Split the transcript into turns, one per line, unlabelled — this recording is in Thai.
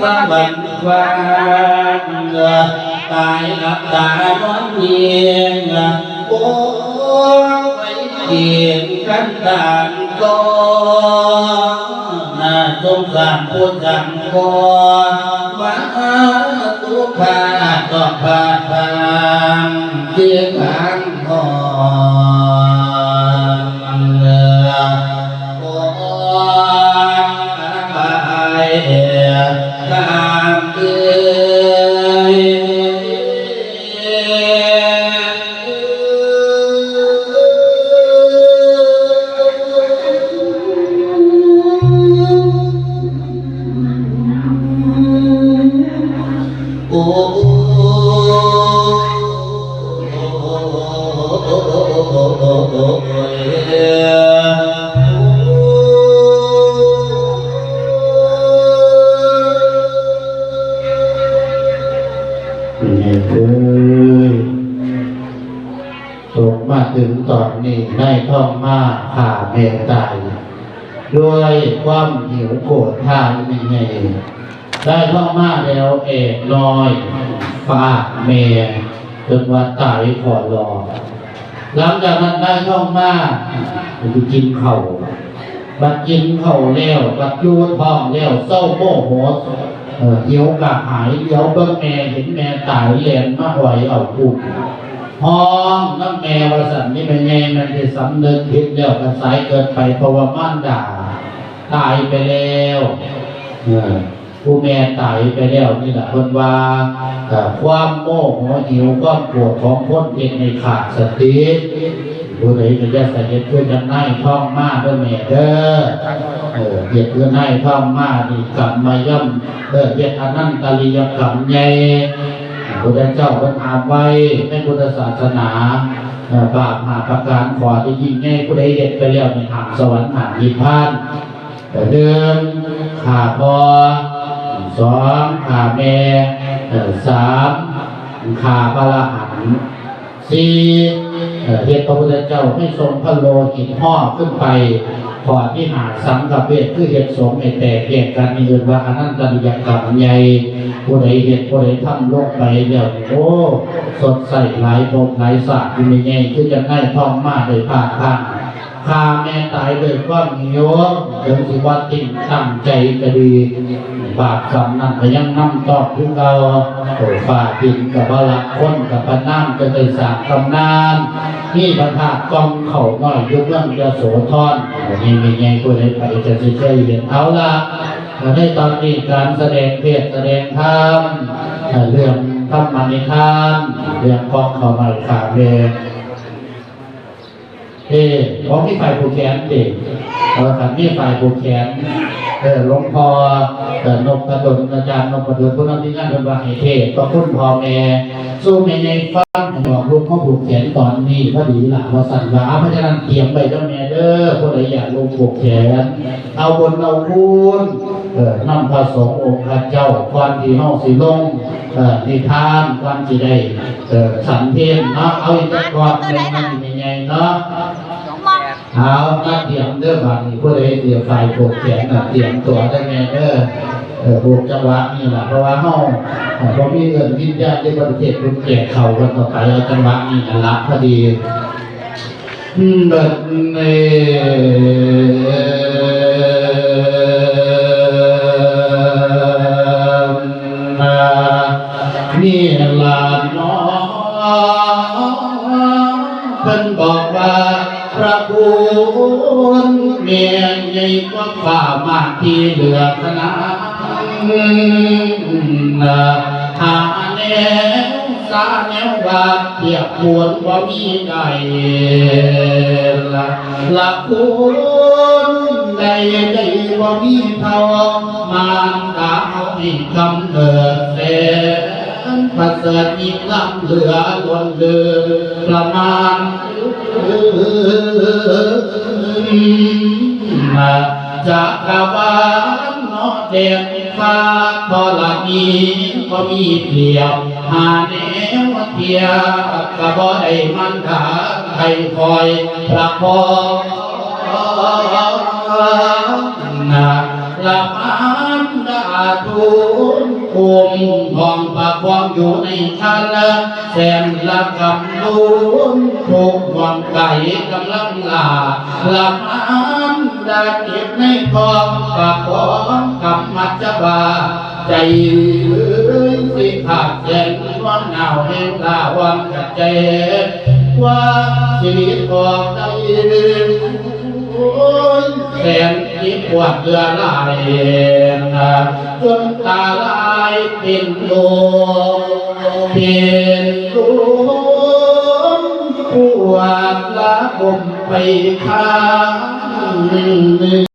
มาวันฟ้าตายหลับตานอนเพียงโอ้ไว้เพียงกันตานก็น่าสงสารผู้จังก็มาตุภาต้องพาทางเพียงทางหอนโอ้ตามเอ่ยโอ้มาถึงตอนนี้ได้ท่องมาผ่าเมตตาด้วยความหิวโกรธทานนี่ไงได้ท่องมาแล้วเอกน้อยฝากเมย์จนว่าตายขอรอหลังจากนั้นได้ท่องมาไปกินเข่าบัดกินเข่าแล้วบัดยูท้องแล้วเศร้าโมโหเหี่ยวกะหายเหี่ยวเบิ้งแม่เห็นแม่ตายเลียนมาไหวเอาปุ่มห้องน้ำแม่วสันนี่เป็นไงมันจะสำนึกผิดแล้วกระสายเกินไปเพราะว่าม่านด่าตายไปแล้วผู้แม่ตายไปแล้วนี่แหละคนว่าความโมโหหิวความปวดของคนเองในขาดสติผู้ใดจะได้ใส่เย็ดเพื่อจะให้ท่องมาด้วยแม่เด้อเย็ดเพื่อให้ท่องมาดีกลับมาย่ำเย็ดอนันตริยกรรมใหญ่พุทธเจ้าท่านถามไว้ในพุทธศาสนาบาปหาประการขอที่ยิ่งใหญ่ผู้ใดเด็ดไปแล้วในทางสวรรค์หานิพพานเดิมขาพอสองขาแม่สามขาพระอรหันต์สี่เทพพระพุทธเจ้าให้ทรงพระโลหิตห่อขึ้นไปขอที่หาสังกับเวทคือเหตุสงฆ์แต่เกี่ยกันมีอื่นว่าอนันตริยกรรมใหญ่ผู้ใดเหตุผู้ใดทำลงไปเดี๋ยวโอ้สดใสหลายภพหลายศาสตร์ที่มีใหญ่คือจะให้ท่องมาโดยผ่านทางพาแม่ตายโดยความหิวถึงสิวัดติ่งตั้งใจก็ดีบาปกรรมนั้นก็ยังนำต่อถึงเราฝ่าดินกับบาลักคนกับพน้ำจะได้สร้างตำนานนี่พระธาตุกองเข่าน้อยยุคเรื่องยโสธรนี่มีไงผู้ใดไปจะเชื่อเห็นเอาละในตอนนี้การแสดงเทศแสดงธรรมเรื่องธรรมนิทานเรื่องกองเข่าน้อยขาเบของที่ฝ่ายผู้แขนเด็กขันที่ฝ่ายผู้แขนหลวงพ่อนพดลอาจารย์นพดลผู้นำที่งานเป็นวาเหตุก็คุณพ่อแม่สู้แม่ในฟังบอกลูกเขาผูกแขนตอนนี้พอดีหลังว่าสั่นว่าเพราะฉะนั้นเตรียมไปเจ้าแม่เด้อผู้ใดอยากลงผูกแขนเอาบนเอาคุณนำพระสงฆ์องค์พระเจ้าก่อนที่เฮาสิลงนิทานก่อนที่ได้สันเทียนเนาะเอาอีกก่อนในนั้นใหญ่ๆเนาะเอามาเตรียมเด้อบางผู้ใดเตรียมไฟผูกแขนเตรียมตัวได้ไงเด้อผูกจังหวะนี่แหละเพราะว่าเฮาพอมีเงินวิญญาณในประเทศคุณแก่เข่ากันต่อไปเอาจังหวะนี้ละพอดีแบบนี่ลาน้องเป็นบอกว่าพระคุณเมียใหญ่กว่าฝ่ามากที่เหลือขนาดหาแนวสาแนวว่าเทียบควรว่ามีใดละคุณใดว่ามีเท่ามารดาให้กำเนิดเสนประเสริฐมีลำเหลือล้วนเลือประมาณจากกระวานนอเด็กฟ้าพอละมีก็มีเพียบหาแนวเทียกระบ่ได้มันถาใครคอยประคองละมันดา ธุคุมทองประคองอยู่ในคันแสนละกำลุนทุกหวังไก่กำลังลาหลับน้ำได้เก็บในทองประคองกำมัจจบาใจสิขาดแสนวันหนาวแห่งลาวังกัดเจว่าชีวิตของใจแสนที่ปวดเรือลายจนตาลายเป็นโลเป็นลมปวดละบมไปข้าง